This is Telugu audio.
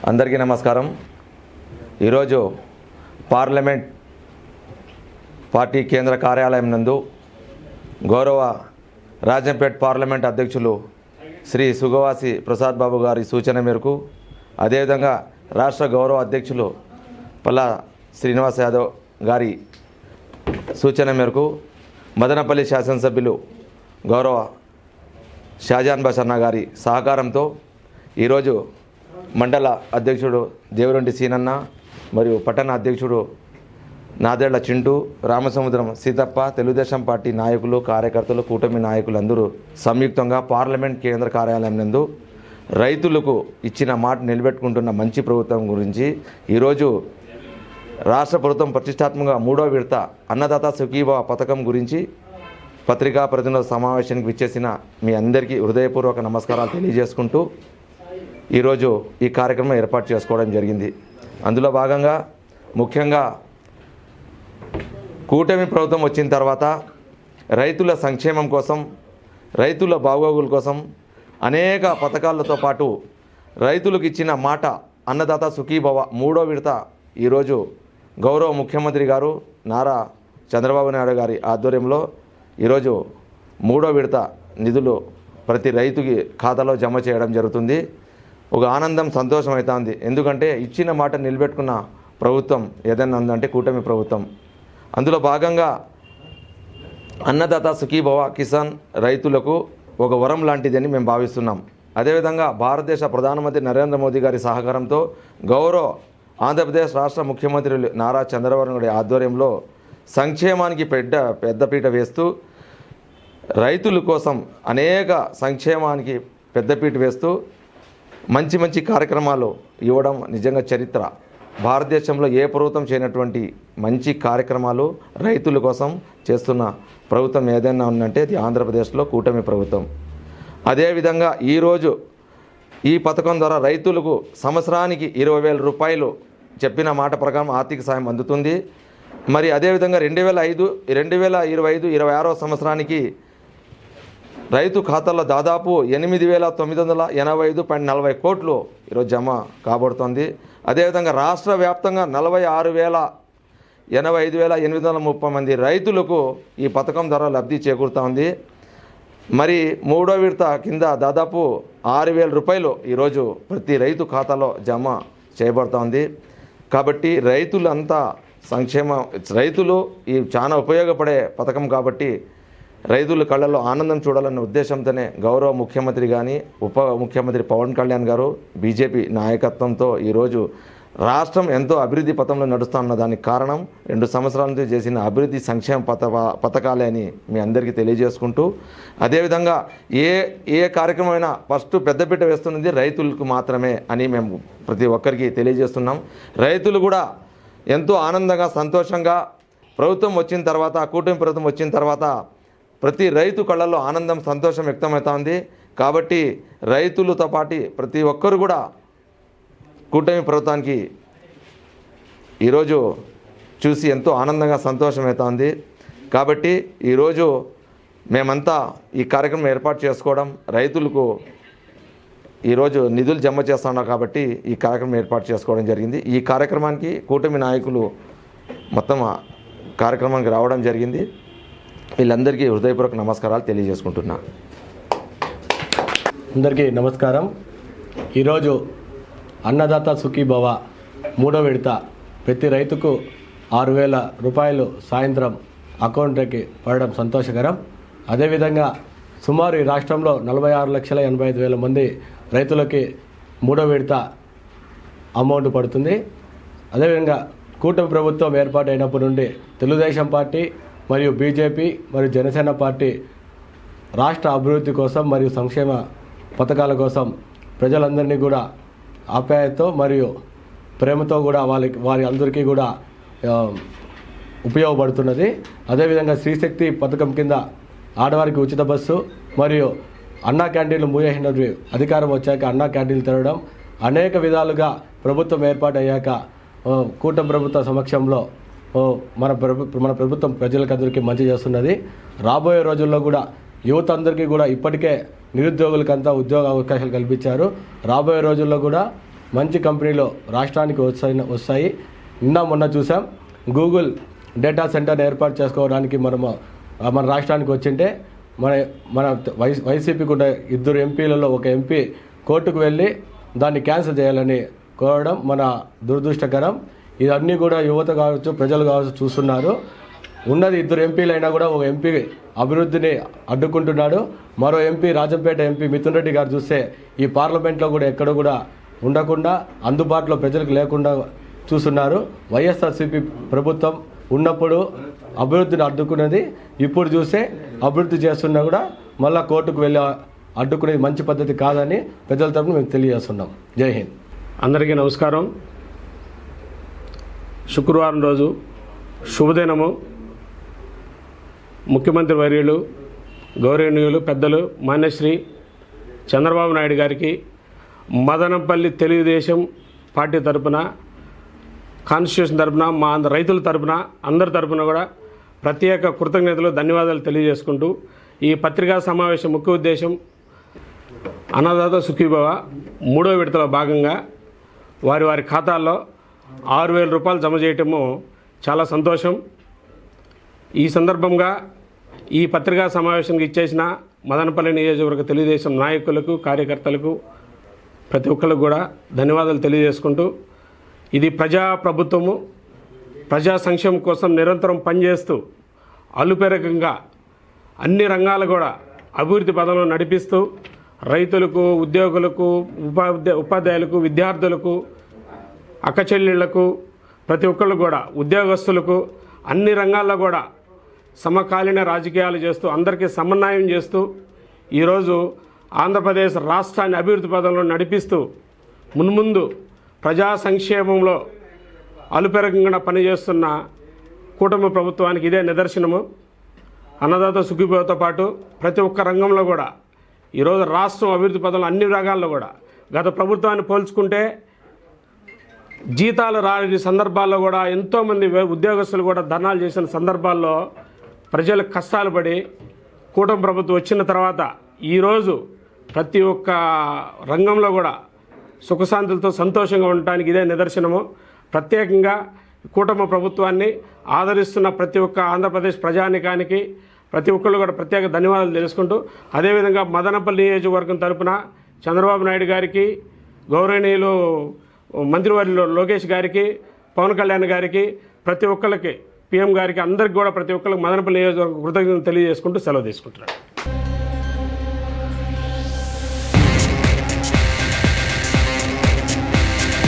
అందరికీ నమస్కారం. ఈరోజు పార్లమెంట్ పార్టీ కేంద్ర కార్యాలయం నందు గౌరవ రాజంపేట్ పార్లమెంట్ అధ్యక్షులు శ్రీ సుగవాసి ప్రసాద్ బాబు గారి సూచన మేరకు, అదేవిధంగా రాష్ట్ర గౌరవ అధ్యక్షులు పల్లా శ్రీనివాస్ యాదవ్ గారి సూచన మేరకు మదనపల్లి శాసనసభ్యులు గౌరవ షాజాన్ బసన్న గారి సహకారంతో ఈరోజు మండల అధ్యక్షుడు దేవరెడ్డి సీనన్న మరియు పట్టణ అధ్యక్షుడు నాదేళ్ల చింటూ, రామసముద్రం సీతప్ప, తెలుగుదేశం పార్టీ నాయకులు, కార్యకర్తలు, కూటమి నాయకులందరూ సంయుక్తంగా పార్లమెంట్ కేంద్ర కార్యాలయం నందు రైతులకు ఇచ్చిన మాట నిలబెట్టుకుంటున్న మంచి ప్రభుత్వం గురించి, ఈరోజు రాష్ట్ర ప్రభుత్వం ప్రతిష్టాత్మకంగా 3వ విడత అన్నదాత సుఖీభవ పథకం గురించి పత్రికా ప్రతినిధుల సమావేశానికి విచ్చేసిన మీ అందరికీ హృదయపూర్వక నమస్కారాలు తెలియజేసుకుంటూ ఈరోజు ఈ కార్యక్రమం ఏర్పాటు చేసుకోవడం జరిగింది. అందులో భాగంగా ముఖ్యంగా కూటమి ప్రభుత్వం వచ్చిన తర్వాత రైతుల సంక్షేమం కోసం, రైతుల బాగోగుల కోసం అనేక పథకాలతో పాటు రైతులకు ఇచ్చిన మాట అన్నదాత సుఖీభవ 3వ విడత ఈరోజు గౌరవ ముఖ్యమంత్రి గారు నారా చంద్రబాబు నాయుడు గారి ఆధ్వర్యంలో ఈరోజు 3వ విడత నిధులు ప్రతి రైతుకి ఖాతాలో జమ చేయడం జరుగుతుంది. ఒక ఆనందం, సంతోషం అవుతుంది. ఎందుకంటే ఇచ్చిన మాట నిలబెట్టుకున్న ప్రభుత్వం ఏదైనా ఉందంటే కూటమి ప్రభుత్వం. అందులో భాగంగా అన్నదాత సుఖీభవ కిసాన్ రైతులకు ఒక వరం లాంటిదని మేము భావిస్తున్నాం. అదేవిధంగా భారతదేశ ప్రధానమంత్రి నరేంద్ర మోదీ గారి సహకారంతో గౌరవ ఆంధ్రప్రదేశ్ రాష్ట్ర ముఖ్యమంత్రి నారా చంద్రబాబు నాయుడు ఆధ్వర్యంలో సంక్షేమానికి పెద్దపీట వేస్తూ, రైతుల కోసం అనేక సంక్షేమానికి పెద్దపీట వేస్తూ మంచి మంచి కార్యక్రమాలు ఇవ్వడం నిజంగా చరిత్ర. భారతదేశంలో ఏ ప్రభుత్వం చేయనటువంటి మంచి కార్యక్రమాలు రైతుల కోసం చేస్తున్న ప్రభుత్వం ఏదైనా ఉందంటే అది ఆంధ్రప్రదేశ్లో కూటమి ప్రభుత్వం. అదేవిధంగా ఈరోజు ఈ పథకం ద్వారా రైతులకు సంవత్సరానికి 20,000 రూపాయలు చెప్పిన మాట ప్రకారం ఆర్థిక సాయం అందుతుంది. మరి అదేవిధంగా 2025-26వ సంవత్సరానికి రైతు ఖాతాల్లో దాదాపు 8,985.40 కోట్లు ఈరోజు జమ కాబడుతుంది. అదేవిధంగా రాష్ట్ర వ్యాప్తంగా 46,85,830 మంది రైతులకు ఈ పథకం ద్వారా లబ్ధి చేకూరుతూ ఉంది. మరి 3వ విడత కింద దాదాపు 6,000 రూపాయలు ఈరోజు ప్రతి రైతు ఖాతాలో జమ చేయబడుతోంది. కాబట్టి రైతులంతా రైతులు ఈ చాలా ఉపయోగపడే పథకం కాబట్టి రైతుల కళ్ళల్లో ఆనందం చూడాలన్న ఉద్దేశంతోనే గౌరవ ముఖ్యమంత్రి కానీ, ఉప ముఖ్యమంత్రి పవన్ కళ్యాణ్ గారు బీజేపీ నాయకత్వంతో ఈరోజు రాష్ట్రం ఎంతో అభివృద్ధి పథంలో నడుస్తున్న దానికి కారణం 2 సంవత్సరాల నుంచి చేసిన అభివృద్ధి సంక్షేమ పథకాలే అని మీ అందరికీ తెలియజేసుకుంటూ, అదేవిధంగా ఏ కార్యక్రమమైనా ఫస్ట్ పెద్దపీట వేస్తున్నది రైతులకు మాత్రమే అని మేము ప్రతి ఒక్కరికి తెలియజేస్తున్నాం. రైతులు కూడా ఎంతో ఆనందంగా, సంతోషంగా ప్రభుత్వం వచ్చిన తర్వాత, కూటమి ప్రభుత్వం వచ్చిన తర్వాత ప్రతి రైతు కళ్ళల్లో ఆనందం, సంతోషం వ్యక్తమవుతోంది. కాబట్టి రైతులతో పాటు ప్రతి ఒక్కరు కూడా కూటమి ప్రభుత్వానికి ఈరోజు చూసి ఎంతో ఆనందంగా, సంతోషం అవుతోంది. కాబట్టి ఈరోజు మేమంతా ఈ కార్యక్రమం ఏర్పాటు చేసుకోవడం, రైతులకు ఈరోజు నిధులు జమ చేస్తున్నాం కాబట్టి ఈ కార్యక్రమం ఏర్పాటు చేసుకోవడం జరిగింది. ఈ కార్యక్రమానికి కూటమి నాయకులు మొత్తం కార్యక్రమానికి రావడం జరిగింది. వీళ్ళందరికీ హృదయపూర్వక నమస్కారాలు తెలియజేసుకుంటున్నా. అందరికీ నమస్కారం. ఈరోజు అన్నదాత సుఖీభవ 3వ విడత ప్రతి రైతుకు 6,000 రూపాయలు సాయంత్రం అకౌంట్లోకి పడడం సంతోషకరం. అదేవిధంగా సుమారు ఈ రాష్ట్రంలో 46,85,000 మంది రైతులకి 3వ విడత అమౌంట్ పడుతుంది. అదేవిధంగా కూటమి ప్రభుత్వం ఏర్పాటైనప్పటి నుండి తెలుగుదేశం పార్టీ మరియు బీజేపీ మరియు జనసేన పార్టీ రాష్ట్ర అభివృద్ధి కోసం మరియు సంక్షేమ పథకాల కోసం ప్రజలందరినీ కూడా ఆప్యాయతతో మరియు ప్రేమతో కూడా వారి అందరికీ కూడా ఉపయోగపడుతున్నది. అదేవిధంగా శ్రీశక్తి పథకం కింద ఆడవారికి ఉచిత బస్సు మరియు అన్నా క్యాంటీన్లు మూసేసినవి అధికారం వచ్చాక అన్నా క్యాంటీన్లు తెరవడం, అనేక విధాలుగా ప్రభుత్వం ఏర్పాటయ్యాక కూటమి ప్రభుత్వ సమక్షంలో మన ప్రభుత్వం ప్రజలకందరికీ మంచి చేస్తున్నది. రాబోయే రోజుల్లో కూడా యువత అందరికీ కూడా ఇప్పటికే నిరుద్యోగులకంతా ఉద్యోగ అవకాశాలు కల్పించారు. రాబోయే రోజుల్లో కూడా మంచి కంపెనీలో రాష్ట్రానికి వస్తాయి. మొన్న చూసాం, గూగుల్ డేటా సెంటర్ని ఏర్పాటు చేసుకోవడానికి మన రాష్ట్రానికి వచ్చింటే మన వైసీపీకి ఉన్న 2 ఎంపీలలో ఒక ఎంపీ కోర్టుకు వెళ్ళి దాన్ని క్యాన్సిల్ చేయాలని కోరడం మన దురదృష్టకరం. ఇవన్నీ కూడా యువత కావచ్చు, ప్రజలు కావచ్చు చూస్తున్నారు. ఉన్నది 2 ఎంపీలైనా కూడా ఒక ఎంపీ అభివృద్ధిని అడ్డుకుంటున్నాడు. మరో ఎంపీ, రాజంపేట ఎంపీ మిథున్ రెడ్డి గారు చూస్తే ఈ పార్లమెంట్లో కూడా ఎక్కడ కూడా ఉండకుండా, అందుబాటులో ప్రజలకు లేకుండా చూస్తున్నారు. వైఎస్ఆర్సీపీ ప్రభుత్వం ఉన్నప్పుడు అభివృద్ధిని అడ్డుకునేది, ఇప్పుడు చూస్తే అభివృద్ధి చేస్తున్నా కూడా మళ్ళీ కోర్టుకు వెళ్ళి అడ్డుకునేది మంచి పద్ధతి కాదని ప్రజల తరపున మేము తెలియజేస్తున్నాం. జై హింద్. అందరికీ నమస్కారం. శుక్రవారం రోజు శుభదినము. ముఖ్యమంత్రి వర్యులు, గౌరవనీయులు, పెద్దలు మాన్యశ్రీ చంద్రబాబు నాయుడు గారికి మదనపల్లి తెలుగుదేశం పార్టీ తరపున, కాన్స్టిట్యూషన్ తరపున, మా రైతుల తరపున, అందరి తరపున కూడా ప్రత్యేక కృతజ్ఞతలు, ధన్యవాదాలు తెలియజేసుకుంటూ, ఈ పత్రికా సమావేశం ముఖ్య ఉద్దేశం అన్నదాత సుఖీభవ 3వ విడతలో భాగంగా వారి ఖాతాల్లో 6,000 రూపాయలు జమ చేయటము చాలా సంతోషం. ఈ సందర్భంగా ఈ పత్రికా సమావేశానికి ఇచ్చేసిన మదనపల్లి నియోజకవర్గ తెలుగుదేశం నాయకులకు, కార్యకర్తలకు, ప్రతి ఒక్కరికి కూడా ధన్యవాదాలు తెలియజేసుకుంటూ, ఇది ప్రజా ప్రభుత్వము, ప్రజా సంక్షేమం కోసం నిరంతరం పనిచేస్తూ అలుపెరకంగా అన్ని రంగాలు కూడా అభివృద్ధి పదంలో నడిపిస్తూ రైతులకు, ఉద్యోగులకు, ఉపాధ్యాయులకు, విద్యార్థులకు, అక్కచెల్లెళ్లకు, ప్రతి ఒక్కళ్ళు కూడా ఉద్యోగస్తులకు అన్ని రంగాల్లో కూడా సమకాలీన రాజకీయాలు చేస్తూ అందరికీ సమన్వయం చేస్తూ ఈరోజు ఆంధ్రప్రదేశ్ రాష్ట్రాన్ని అభివృద్ధి పదంలో నడిపిస్తూ మున్ముందు ప్రజా సంక్షేమంలో అలుపెరగంగా పనిచేస్తున్న కూటమి ప్రభుత్వానికి ఇదే నిదర్శనము. అన్నదాత సుఖీభవతో పాటు ప్రతి ఒక్క రంగంలో కూడా ఈరోజు రాష్ట్రం అభివృద్ధి పదంలో అన్ని రంగాల్లో కూడా గత ప్రభుత్వాన్ని పోల్చుకుంటే జీతాలు రాని సందర్భాల్లో కూడా ఎంతోమంది ఉద్యోగస్తులు కూడా ధర్నాలు చేసిన సందర్భాల్లో ప్రజలకు కష్టాలు పడి కూటమి ప్రభుత్వం వచ్చిన తర్వాత ఈరోజు ప్రతి ఒక్క రంగంలో కూడా సుఖశాంతులతో సంతోషంగా ఉండటానికి ఇదే నిదర్శనము. ప్రత్యేకంగా కూటమి ప్రభుత్వాన్ని ఆదరిస్తున్న ప్రతి ఒక్క ఆంధ్రప్రదేశ్ ప్రజానికానికి ప్రతి ఒక్కళ్ళు కూడా ప్రత్యేక ధన్యవాదాలు తెలుసుకుంటూ, అదేవిధంగా మదనపల్లి నియోజకవర్గం తరపున చంద్రబాబు నాయుడు గారికి, గౌరవనీయులు మంత్రివర్యులు లోకేష్ గారికి, పవన్ కళ్యాణ్ గారికి, ప్రతి ఒక్కరికి, పీఎం గారికి, అందరికీ కూడా ప్రతి ఒక్కరికి మదనపల్లి నియోజకవర్గం కృతజ్ఞతలు తెలియజేసుకుంటూ సెలవు తీసుకుంటున్నాను.